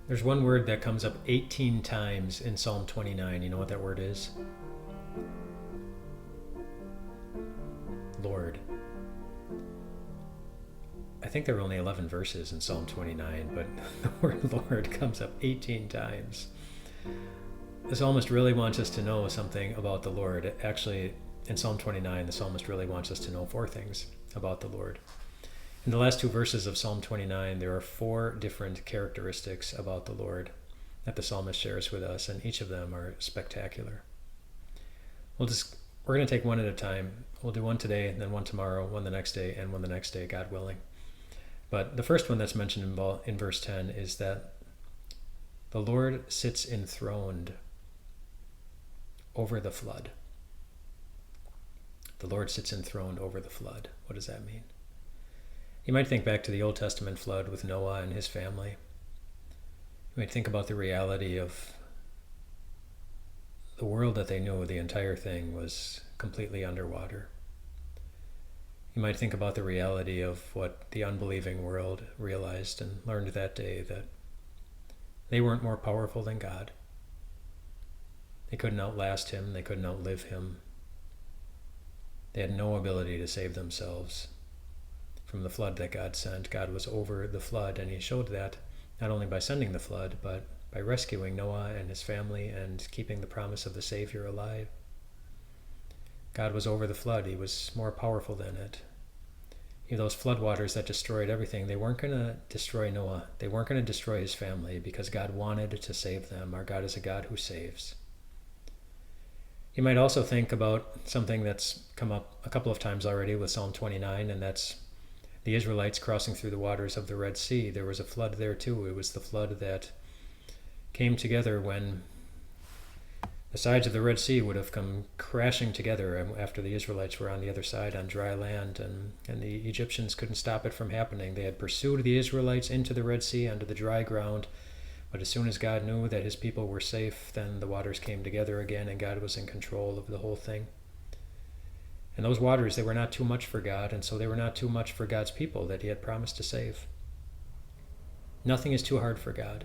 There's one word that comes up 18 times in Psalm 29. You know what that word is? Lord. I think there are only 11 verses in Psalm 29, but the word Lord comes up 18 times. The psalmist really wants us to know something about the Lord. Actually, in Psalm 29, the psalmist really wants us to know 4 things about the Lord. In the last 2 verses of Psalm 29, there are 4 different characteristics about the Lord that the psalmist shares with us, and each of them are spectacular. We're going to take one at a time. We'll do one today, then one tomorrow, one the next day, and one the next day, God willing. But the first one that's mentioned in verse 10 is that the Lord sits enthroned over the flood. The Lord sits enthroned over the flood. What does that mean? You might think back to the Old Testament flood with Noah and his family. You might think about the reality of the world that they knew. The entire thing was completely underwater. You might think about the reality of what the unbelieving world realized and learned that day, that they weren't more powerful than God. They couldn't outlast him. They couldn't outlive him. They had no ability to save themselves from the flood that God sent. God was over the flood, and he showed that not only by sending the flood, but by rescuing Noah and his family and keeping the promise of the Savior alive. God was over the flood. He was more powerful than it. Those floodwaters that destroyed everything, they weren't going to destroy Noah. They weren't going to destroy his family because God wanted to save them. Our God is a God who saves. You might also think about something that's come up a couple of times already with Psalm 29, and that's the Israelites crossing through the waters of the Red Sea. There was a flood there too. It was the flood that came together when the sides of the Red Sea would have come crashing together after the Israelites were on the other side on dry land, and the Egyptians couldn't stop it from happening. They had pursued the Israelites into the Red Sea, onto the dry ground, but as soon as God knew that his people were safe, then the waters came together again, and God was in control of the whole thing. And those waters, they were not too much for God, and so they were not too much for God's people that he had promised to save. Nothing is too hard for God.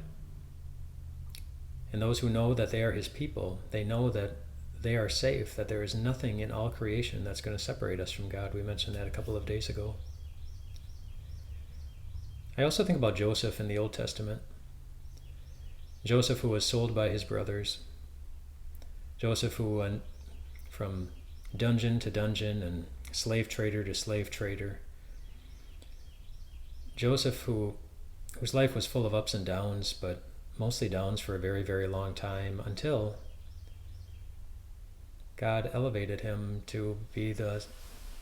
And those who know that they are his people, they know that they are safe, that there is nothing in all creation that's going to separate us from God. We mentioned that a couple of days ago. I also think about Joseph in the Old Testament. Joseph, who was sold by his brothers. Joseph, who went from dungeon to dungeon and slave trader to slave trader. Joseph, whose life was full of ups and downs, but mostly downs for a very, very long time, until God elevated him to be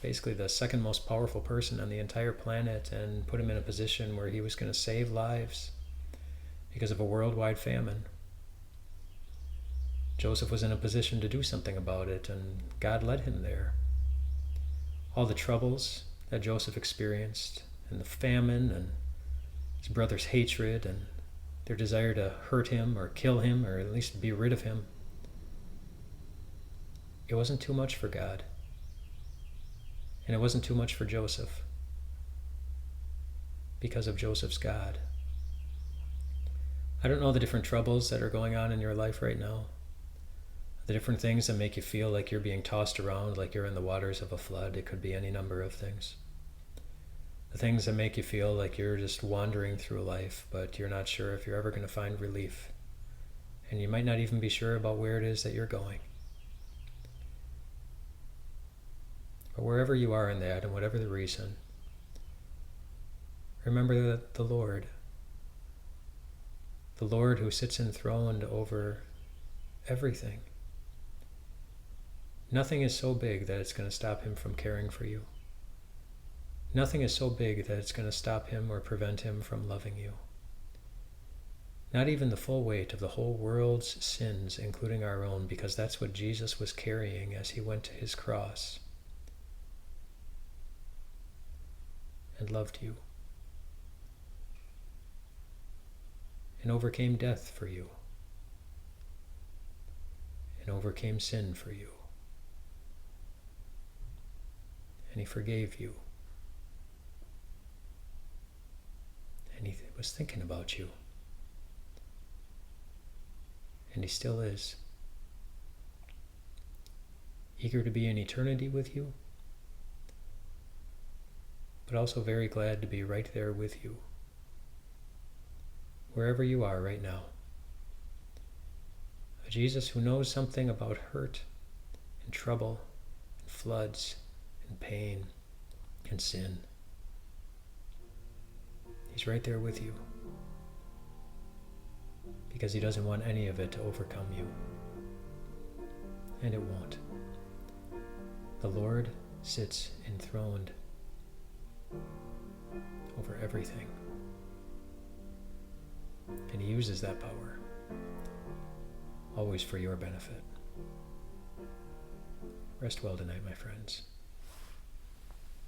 basically the second most powerful person on the entire planet, and put him in a position where he was going to save lives because of a worldwide famine. Joseph was in a position to do something about it, and God led him there. All the troubles that Joseph experienced, and the famine, and his brother's hatred, and their desire to hurt him or kill him or at least be rid of him, it wasn't too much for God. And it wasn't too much for Joseph because of Joseph's God. I don't know the different troubles that are going on in your life right now, the different things that make you feel like you're being tossed around, like you're in the waters of a flood. It could be any number of things. The things that make you feel like you're just wandering through life, but you're not sure if you're ever going to find relief. And you might not even be sure about where it is that you're going. But wherever you are in that, and whatever the reason, remember that the Lord who sits enthroned over everything, nothing is so big that it's going to stop him from caring for you. Nothing is so big that it's going to stop him or prevent him from loving you. Not even the full weight of the whole world's sins, including our own, because that's what Jesus was carrying as he went to his cross and loved you and overcame death for you and overcame sin for you. And he forgave you. And he was thinking about you. And he still is. Eager to be in eternity with you, but also very glad to be right there with you, wherever you are right now. A Jesus who knows something about hurt and trouble and floods and pain and sin. He's right there with you because he doesn't want any of it to overcome you. And it won't. The Lord sits enthroned over everything. And he uses that power, always for your benefit. Rest well tonight, my friends.